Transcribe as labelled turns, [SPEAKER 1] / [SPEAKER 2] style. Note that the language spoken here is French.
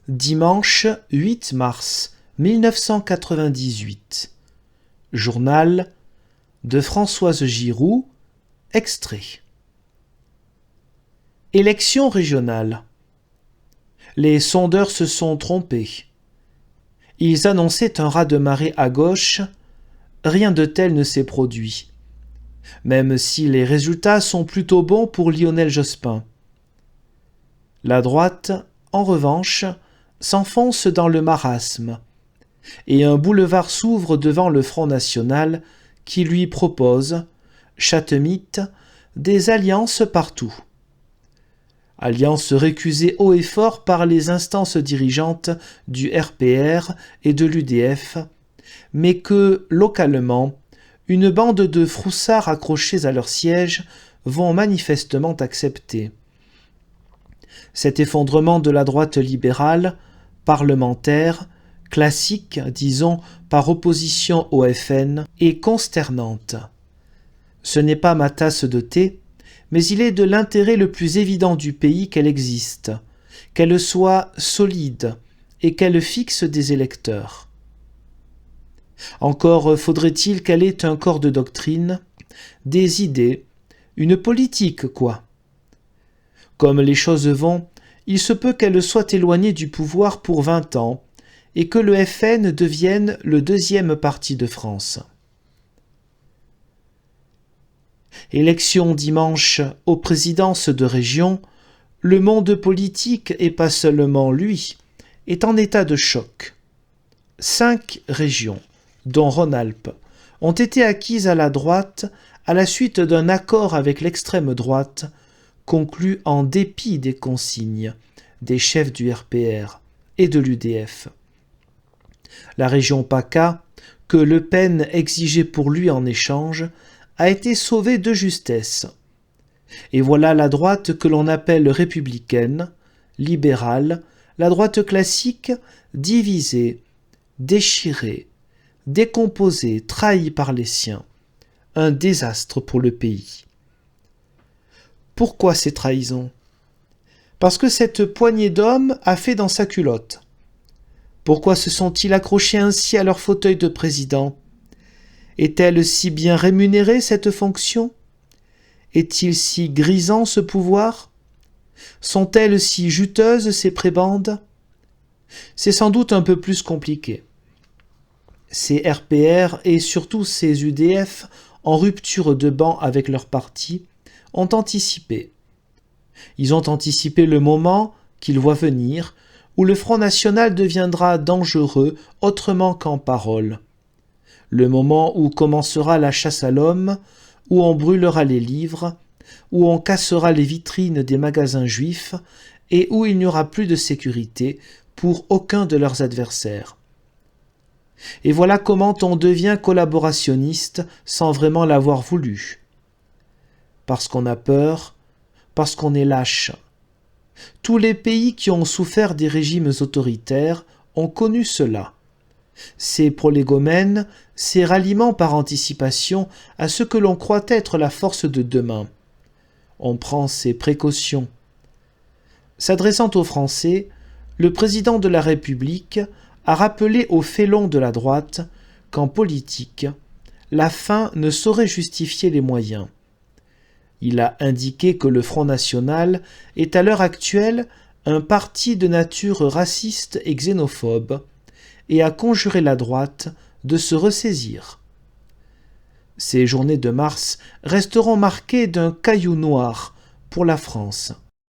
[SPEAKER 1] Dimanche 8 mars 1998. Journal de Françoise Giroud, extrait. Élections régionales. Les sondeurs se sont trompés. Ils annonçaient un raz-de-marée à gauche. Rien de tel ne s'est produit, même si les résultats sont plutôt bons pour Lionel Jospin. La droite, en revanche, s'enfonce dans le marasme, et un boulevard s'ouvre devant le Front national qui lui propose, chatte-mythe, des alliances partout. Alliances récusées haut et fort par les instances dirigeantes du RPR et de l'UDF, mais que, localement, une bande de froussards accrochés à leur siège vont manifestement accepter. Cet effondrement de la droite libérale, parlementaire, classique, disons, par opposition au FN, est consternante. Ce n'est pas ma tasse de thé, mais il est de l'intérêt le plus évident du pays qu'elle existe, qu'elle soit solide et qu'elle fixe des électeurs. Encore faudrait-il qu'elle ait un corps de doctrine, des idées, une politique, quoi. Comme les choses vont, il se peut qu'elle soit éloignée du pouvoir pour 20 ans et que le FN devienne le deuxième parti de France. Élection dimanche aux présidences de région, le monde politique, et pas seulement lui, est en état de choc. 5 régions, dont Rhône-Alpes, ont été acquises à la droite à la suite d'un accord avec l'extrême droite conclu en dépit des consignes des chefs du RPR et de l'UDF. La région PACA, que Le Pen exigeait pour lui en échange, a été sauvée de justesse. Et voilà la droite que l'on appelle républicaine, libérale, la droite classique, divisée, déchirée, décomposée, trahie par les siens. Un désastre pour le pays. Pourquoi ces trahisons ? Parce que cette poignée d'hommes a fait dans sa culotte. Pourquoi se sont-ils accrochés ainsi à leur fauteuil de président ? Est-elle si bien rémunérée, cette fonction ? Est-il si grisant, ce pouvoir ? Sont-elles si juteuses, ces prébendes ? C'est sans doute un peu plus compliqué. Ces RPR et surtout ces UDF, en rupture de banc avec leur parti, ont anticipé. Ils ont anticipé le moment qu'ils voient venir, où le Front national deviendra dangereux autrement qu'en parole. Le moment où commencera la chasse à l'homme, où on brûlera les livres, où on cassera les vitrines des magasins juifs et où il n'y aura plus de sécurité pour aucun de leurs adversaires. Et voilà comment on devient collaborationniste sans vraiment l'avoir voulu. Parce qu'on a peur, parce qu'on est lâche. Tous les pays qui ont souffert des régimes autoritaires ont connu cela. Ces prolégomènes, ces ralliements par anticipation à ce que l'on croit être la force de demain. On prend ses précautions. S'adressant aux Français, le président de la République a rappelé aux félons de la droite qu'en politique, la fin ne saurait justifier les moyens. Il a indiqué que le Front national est à l'heure actuelle un parti de nature raciste et xénophobe, et a conjuré la droite de se ressaisir. Ces journées de mars resteront marquées d'un caillou noir pour la France.